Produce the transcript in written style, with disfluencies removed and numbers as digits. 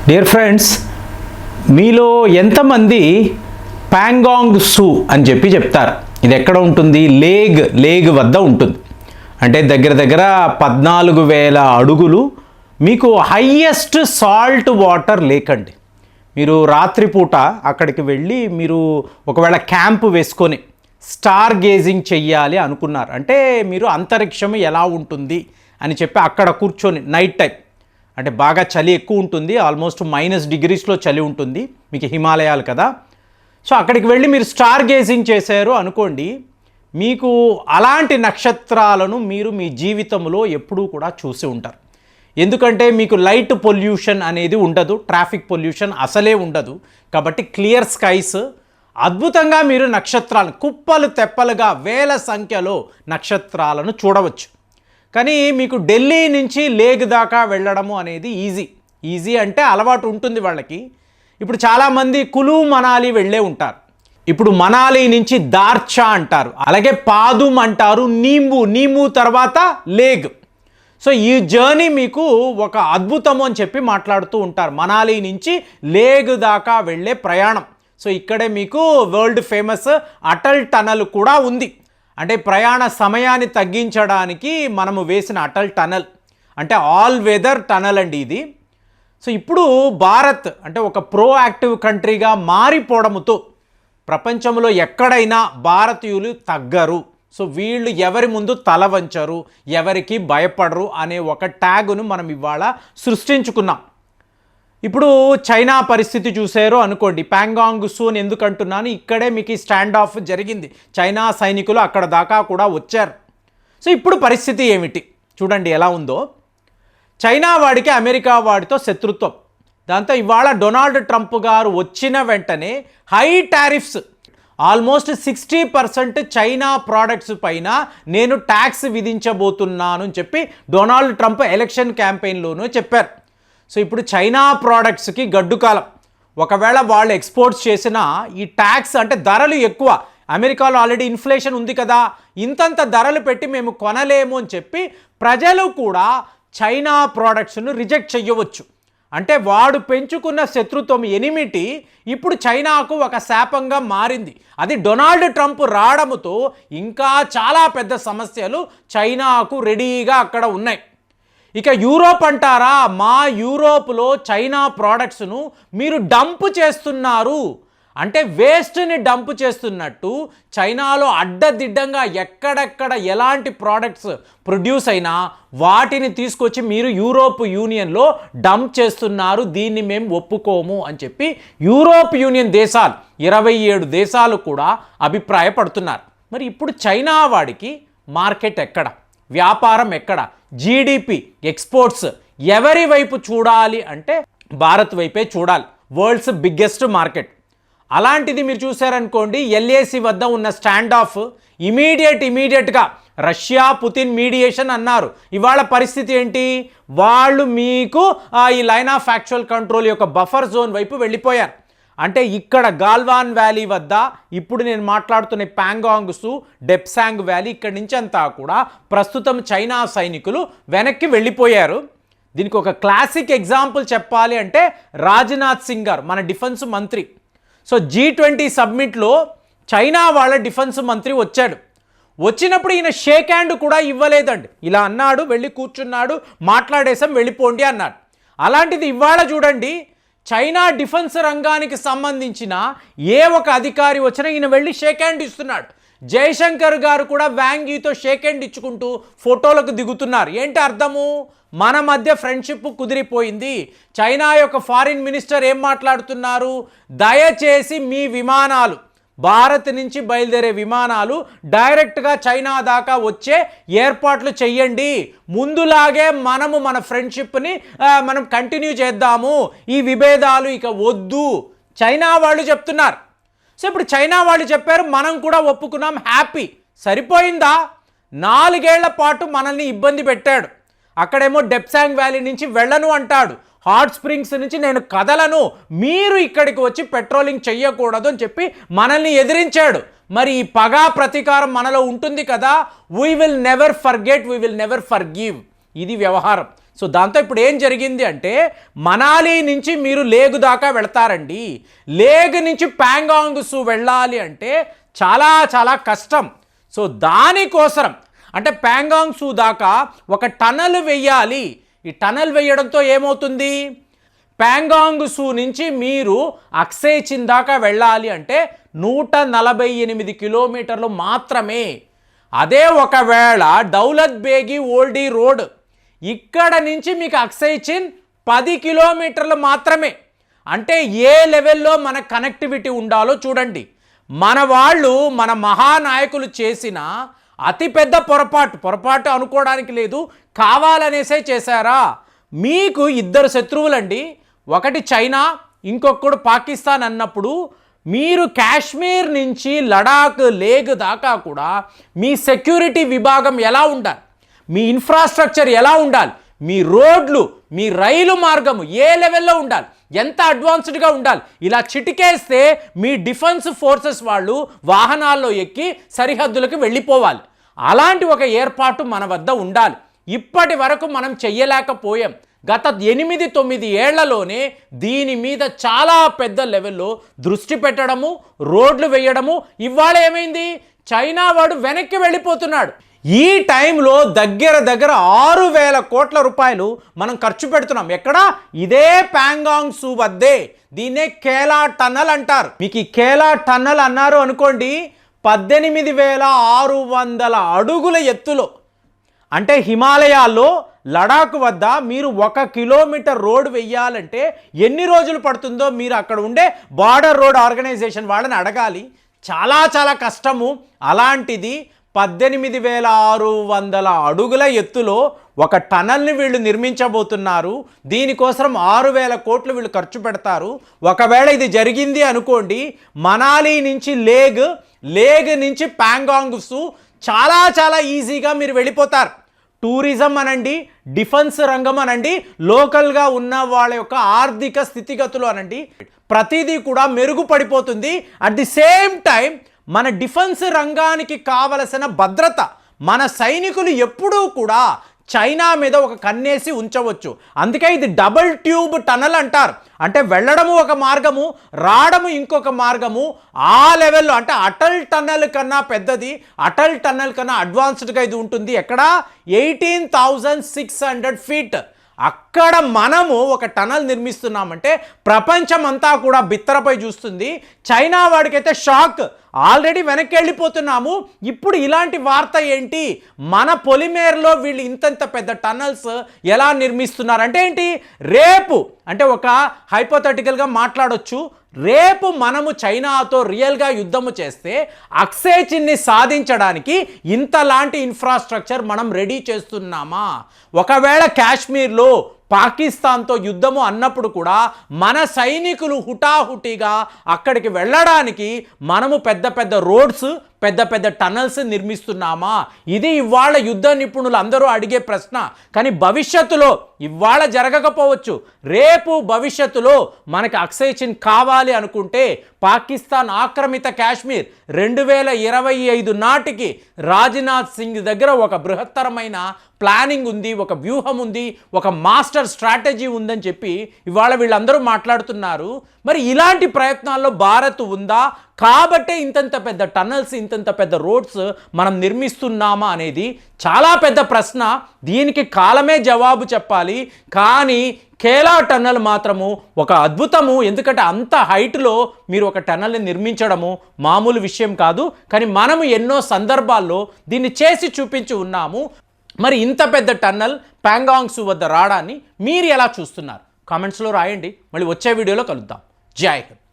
Dear friends, మీలో ఎంతమంది ప్యాంగాంగ్ సు అని చెప్తారు? ఇది ఎక్కడ ఉంటుంది? లేగ్ వద్ద ఉంటుంది. అంటే దగ్గర దగ్గర 14,000 అడుగులు. మీకు హయ్యెస్ట్ సాల్ట్ వాటర్ లేక్ అండి. మీరు రాత్రిపూట అక్కడికి వెళ్ళి మీరు ఒకవేళ క్యాంప్ వేసుకొని స్టార్ గేజింగ్ చెయ్యాలి అనుకున్నారు అంటే మీరు అంతరిక్షం ఎలా ఉంటుంది అని చెప్పి అక్కడ కూర్చొని నైట్ టైం, అంటే బాగా చలి ఎక్కువ ఉంటుంది, ఆల్మోస్ట్ -డిగ్రీస్లో చలి ఉంటుంది, మీకు హిమాలయాలు కదా. సో అక్కడికి వెళ్ళి మీరు స్టార్ గేజింగ్ చేశారు అనుకోండి, మీకు అలాంటి నక్షత్రాలను మీరు మీ జీవితంలో ఎప్పుడూ కూడా చూసి ఉంటారు. ఎందుకంటే మీకు లైట్ పొల్యూషన్ అనేది ఉండదు, ట్రాఫిక్ పొల్యూషన్ అసలే ఉండదు. కాబట్టి క్లియర్ స్కైస్, అద్భుతంగా మీరు నక్షత్రాలను కుప్పలు తెప్పలుగా వేల సంఖ్యలో నక్షత్రాలను చూడవచ్చు. కానీ మీకు ఢిల్లీ నుంచి లేక్ దాకా వెళ్ళడము అనేది ఈజీ అంటే అలవాటు ఉంటుంది వాళ్ళకి. ఇప్పుడు చాలామంది కులు మనాలి వెళ్ళే ఉంటారు. ఇప్పుడు మనాలి నుంచి దార్చా అంటారు, అలాగే పాదుమ్ అంటారు, నీంబు తర్వాత లేక్. సో ఈ జర్నీ మీకు ఒక అద్భుతము అని చెప్పి మాట్లాడుతూ ఉంటారు. మనాలి నుంచి లేక్ దాకా వెళ్ళే ప్రయాణం. సో ఇక్కడే మీకు వరల్డ్ ఫేమస్ అటల్ టనల్ కూడా ఉంది. అంటే ప్రయాణ సమయాన్ని తగ్గించడానికి మనము వేసిన అటల్ టనల్, అంటే ఆల్ వెదర్ టనల్ అండి ఇది. సో ఇప్పుడు భారత్ అంటే ఒక ప్రోయాక్టివ్ కంట్రీగా మారిపోవడంతో ప్రపంచంలో ఎక్కడైనా భారతీయులు తగ్గరు. సో వీళ్ళు ఎవరి ముందు తల వంచరు, ఎవరికి భయపడరు అనే ఒక ట్యాగును మనం ఇవాళ సృష్టించుకున్నాం. ఇప్పుడు చైనా పరిస్థితి చూసారు అనుకోండి. ప్యాంగాంగ్ సు అని ఎందుకు అంటున్నాను, ఇక్కడే మీకు ఈ స్టాండ్ ఆఫ్ జరిగింది. చైనా సైనికులు అక్కడ దాకా కూడా వచ్చారు. సో ఇప్పుడు పరిస్థితి ఏమిటి చూడండి ఎలా ఉందో. చైనా వాడికి అమెరికా వాడితో శత్రుత్వం. దాంతో ఇవాళ డొనాల్డ్ ట్రంప్ గారు వచ్చిన వెంటనే high tariffs, almost 60% China products పైన నేను ట్యాక్స్ విధించబోతున్నాను అని చెప్పి డొనాల్డ్ ట్రంప్ ఎలక్షన్ క్యాంపెయిన్లోనూ చెప్పారు. సో ఇప్పుడు చైనా ప్రోడక్ట్స్కి గడ్డుకాలం. ఒకవేళ వాళ్ళు ఎక్స్పోర్ట్స్ చేసిన ఈ ట్యాక్స్ అంటే ధరలు ఎక్కువ, అమెరికాలో ఆల్రెడీ ఇన్ఫ్లేషన్ ఉంది కదా, ఇంతంత ధరలు పెట్టి మేము కొనలేము అని చెప్పి ప్రజలు కూడా చైనా ప్రోడక్ట్స్ను రిజెక్ట్ చెయ్యవచ్చు. అంటే వాడు పెంచుకున్న శత్రుత్వం, ఎనిమిటీ ఇప్పుడు చైనాకు ఒక శాపంగా మారింది. అది డొనాల్డ్ ట్రంప్ రావడంతో ఇంకా చాలా పెద్ద సమస్యలు చైనాకు రెడీగా అక్కడ ఉన్నాయి. ఇక యూరోప్ అంటారా, మా యూరోప్లో చైనా ప్రోడక్ట్స్ను మీరు డంప్ చేస్తున్నారు అంటే వేస్ట్ని డంప్ చేస్తున్నట్టు చైనాలో అడ్డదిడ్డంగా ఎక్కడెక్కడ ఎలాంటి ప్రోడక్ట్స్ ప్రొడ్యూస్ అయినా వాటిని తీసుకొచ్చి మీరు యూరోప్ యూనియన్లో డంప్ చేస్తున్నారు, దీన్ని మేము ఒప్పుకోము అని చెప్పి యూరోప్ యూనియన్ దేశాలు 27 దేశాలు కూడా అభిప్రాయపడుతున్నారు. మరి ఇప్పుడు చైనా వాడికి మార్కెట్ ఎక్కడ, వ్యాపారం ఎక్కడ, జీడిపి, ఎక్స్పోర్ట్స్ ఎవరి వైపు చూడాలి అంటే భారత్ వైపే చూడాలి. World's biggest market. అలాంటిది మీరు చూసారనుకోండి, ఎల్ఏసి వద్ద ఉన్న స్టాండ్ ఆఫ్ ఇమీడియట్గా రష్యా పుతిన్ మీడియేషన్ అన్నారు. ఇవాళ పరిస్థితి ఏంటి, వాళ్ళు మీకు ఈ లైన్ ఆఫ్ యాక్చువల్ కంట్రోల్ యొక్క బఫర్ జోన్ వైపు వెళ్ళిపోయారు. అంటే ఇక్కడ గాల్వాన్ వ్యాలీ వద్ద ఇప్పుడు నేను మాట్లాడుతున్న ప్యాంగాంగ్ సు, డెప్సాంగ్ వ్యాలీ, ఇక్కడి నుంచి అంతా కూడా ప్రస్తుతం చైనా సైనికులు వెనక్కి వెళ్ళిపోయారు. దీనికి ఒక క్లాసిక్ ఎగ్జాంపుల్ చెప్పాలి అంటే రాజ్నాథ్ సింగ్ గారు, మన డిఫెన్స్ మంత్రి. సో G20 సబ్మిట్లో చైనా వాళ్ళ డిఫెన్స్ మంత్రి వచ్చాడు. వచ్చినప్పుడు ఈయన షేక్ హ్యాండ్ కూడా ఇవ్వలేదండి. ఇలా అన్నాడు, వెళ్ళి కూర్చున్నాడు, మాట్లాడేసాం వెళ్ళిపోండి అన్నాడు. అలాంటిది ఇవాళ చూడండి, చైనా డిఫెన్స్ రంగానికి సంబంధించిన ఏ ఒక అధికారి వచ్చినా ఈయన వెళ్ళి షేక్ హ్యాండ్ ఇస్తున్నాడు. జయశంకర్ గారు కూడా వ్యాంగీతో షేక్ హ్యాండ్ ఇచ్చుకుంటూ ఫోటోలకు దిగుతున్నారు. ఏంటి అర్థము, మన మధ్య ఫ్రెండ్షిప్ కుదిరిపోయింది. చైనా యొక్క ఫారిన్ మినిస్టర్ ఏం మాట్లాడుతున్నారు, దయచేసి మీ విమానాలు, భారత్ నుంచి బయలుదేరే విమానాలు డైరెక్ట్గా చైనా దాకా వచ్చే ఏర్పాట్లు చెయ్యండి, ముందులాగే మనము మన ఫ్రెండ్షిప్ని మనం కంటిన్యూ చేద్దాము, ఈ విభేదాలు ఇక వద్దు చైనా వాళ్ళు చెప్తున్నారు. సో ఇప్పుడు చైనా వాళ్ళు చెప్పారు, మనం కూడా ఒప్పుకున్నాం, హ్యాపీ. సరిపోయిందా? 4 ఏళ్ల పాటు మనల్ని ఇబ్బంది పెట్టాడు. అక్కడేమో డెప్సాంగ్ వ్యాలీ నుంచి వెళ్ళను అంటాడు, హాట్ స్ప్రింగ్స్ నుంచి నేను కదలను, మీరు ఇక్కడికి వచ్చి పెట్రోలింగ్ చెయ్యకూడదు అని చెప్పి మనల్ని ఎదిరించాడు. మరి ఈ పగా ప్రతీకారం మనలో ఉంటుంది కదా. We will never forget, we will never forgive, ఇది వ్యవహారం. సో దాంతో ఇప్పుడు ఏం జరిగింది అంటే మనాలి నుంచి మీరు లేగు దాకా వెళతారండి. లేగ్ నుంచి ప్యాంగాంగ్ సు వెళ్ళాలి అంటే చాలా చాలా కష్టం. సో దానికోసం అంటే ప్యాంగాంగ్ సు దాకా ఒక టనల్ వెయ్యాలి. ఈ టనల్ వేయడంతో ఏమవుతుంది, ప్యాంగాంగ్ సు నుంచి మీరు అక్సే చిన్ దాకా వెళ్ళాలి అంటే 148 కిలోమీటర్లు మాత్రమే. అదే ఒకవేళ దౌలత్ బేగి ఓల్డీ రోడ్ ఇక్కడ నుంచి మీకు అక్సే చిన్ 10 కిలోమీటర్లు మాత్రమే. అంటే ఏ లెవెల్లో మన కనెక్టివిటీ ఉండాలో చూడండి. మన వాళ్ళు మన మహానాయకులు చేసిన అతిపెద్ద పొరపాటు అనుకోవడానికి లేదు, కావాలనేసే చేశారా. మీకు ఇద్దరు శత్రువులండి, ఒకటి చైనా, ఇంకొకడు పాకిస్తాన్ అన్నప్పుడు మీరు కాశ్మీర్ నుంచి లడాక్ లేగ్ దాకా కూడా మీ సెక్యూరిటీ విభాగం ఎలా ఉండాలి, మీ ఇన్ఫ్రాస్ట్రక్చర్ ఎలా ఉండాలి, మీ రోడ్లు, మీ రైలు మార్గము ఏ లెవెల్లో ఉండాలి, ఎంత అడ్వాన్స్డ్గా ఉండాలి. ఇలా చిటికేస్తే మీ డిఫెన్స్ ఫోర్సెస్ వాళ్ళు వాహనాల్లో ఎక్కి సరిహద్దులకు వెళ్ళిపోవాలి. అలాంటి ఒక ఏర్పాటు మన వద్ద ఉండాలి. ఇప్పటి వరకు మనం చెయ్యలేకపోయాం. గత 8-9 ఏళ్లలోనే దీని మీద చాలా పెద్ద లెవెల్లో దృష్టి పెట్టడము, రోడ్లు వేయడము. ఇవాళ ఏమైంది, చైనా వాడు వెనక్కి వెళ్ళిపోతున్నాడు. ఈ టైంలో దగ్గర 6,000 కోట్ల రూపాయలు మనం ఖర్చు పెడుతున్నాం. ఎక్కడ, ఇదే ప్యాంగాంగ్ సు వద్దే. దీన్నే కేలా టన్నల్ అంటారు. మీకు ఈ కేలా టన్నల్ అన్నారు అనుకోండి, 18,600 అడుగుల ఎత్తులో, అంటే హిమాలయాల్లో లడాక్ వద్ద మీరు 1 కిలోమీటర్ రోడ్ వెయ్యాలంటే ఎన్ని రోజులు పడుతుందో మీరు అక్కడ ఉండే బార్డర్ రోడ్ ఆర్గనైజేషన్ వాళ్ళని అడగాలి. చాలా చాలా కష్టము. అలాంటిది 18,600 అడుగుల ఎత్తులో ఒక టనల్ని వీళ్ళు నిర్మించబోతున్నారు. దీనికోసం 6,000 కోట్లు వీళ్ళు ఖర్చు పెడతారు. ఒకవేళ ఇది జరిగింది అనుకోండి, మనాలి నుంచి లేగ్ నుంచి ప్యాంగాంగ్ సు చాలా చాలా ఈజీగా మీరు వెళ్ళిపోతారు. టూరిజం అనండి, డిఫెన్స్ రంగం అనండి, లోకల్గా ఉన్న వాళ్ళ యొక్క ఆర్థిక స్థితిగతులు అనండి, ప్రతిదీ కూడా మెరుగుపడిపోతుంది. అట్ ది సేమ్ టైం మన డిఫెన్స్ రంగానికి కావలసిన భద్రత, మన సైనికులు ఎప్పుడూ కూడా చైనా మీద ఒక కన్నేసి ఉంచవచ్చు. అందుకే ఇది డబుల్ ట్యూబ్ టనల్ అంటారు. అంటే వెళ్ళడము ఒక మార్గము, రావడము ఇంకొక మార్గము. ఆ లెవెల్లో అంటే అటల్ టన్నల్ కన్నా పెద్దది, అటల్ టన్నల్ కన్నా అడ్వాన్స్డ్గా ఇది ఉంటుంది. ఎక్కడ, 18,600 ఫీట్. అక్కడ మనము ఒక టనల్ నిర్మిస్తున్నామంటే ప్రపంచం అంతా కూడా బిత్తరపై చూస్తుంది. చైనా వాడికైతే షాక్, ఆల్రెడీ వెనక్కి వెళ్ళిపోతున్నాము. ఇప్పుడు ఇలాంటి వార్త ఏంటి, మన పొలిమేరలో వీళ్ళు ఇంతంత పెద్ద టనల్స్ ఎలా నిర్మిస్తున్నారు అంటే ఏంటి, రేపు అంటే ఒక హైపోథెటికల్గా మాట్లాడొచ్చు, రేపు మనము చైనాతో రియల్గా యుద్ధము చేస్తే అక్సే చిన్ని సాధించడానికి ఇంతలాంటి ఇన్ఫ్రాస్ట్రక్చర్ మనం రెడీ చేస్తున్నామా. ఒకవేళ కాశ్మీర్లో పాకిస్తాన్తో యుద్ధము అన్నప్పుడు కూడా మన సైనికులు హుటాహుటిగా అక్కడికి వెళ్ళడానికి మనము పెద్ద పెద్ద రోడ్స్, పెద్ద పెద్ద టనల్స్ నిర్మిస్తున్నామా. ఇది ఇవాళ యుద్ధ నిపుణులు అందరూ అడిగే ప్రశ్న. కానీ భవిష్యత్తులో, ఇవాళ జరగకపోవచ్చు, రేపు భవిష్యత్తులో మనకి అక్సే చిన్ కావాలి అనుకుంటే పాకిస్తాన్ ఆక్రమిత కాశ్మీర్ 2025 నాటికి రాజ్నాథ్ సింగ్ దగ్గర ఒక బృహత్తరమైన ప్లానింగ్ ఉంది, ఒక వ్యూహం ఉంది, ఒక మాస్టర్ స్ట్రాటజీ ఉందని చెప్పి ఇవాళ వీళ్ళందరూ మాట్లాడుతున్నారు. మరి ఇలాంటి ప్రయత్నాల్లో భారత్ ఉందా, కాబట్టే ఇంతంత పెద్ద టన్నల్స్, ఇంతంత పెద్ద రోడ్స్ మనం నిర్మిస్తున్నామా అనేది చాలా పెద్ద ప్రశ్న. దీనికి కాలమే జవాబు చెప్పాలి. కానీ కేలా టన్నల్ మాత్రము ఒక అద్భుతము. ఎందుకంటే అంత హైట్లో మీరు ఒక టన్నల్ని నిర్మించడము మామూలు విషయం కాదు. కానీ మనము ఎన్నో సందర్భాల్లో దీన్ని చేసి చూపించి ఉన్నాము. మరి ఇంత పెద్ద టన్నల్ ప్యాంగాంగ్ సు వద్ద రావడాన్ని మీరు ఎలా చూస్తున్నారు? కామెంట్స్లో రాయండి. మళ్ళీ వచ్చే వీడియోలో కలుద్దాం. జై హింద్.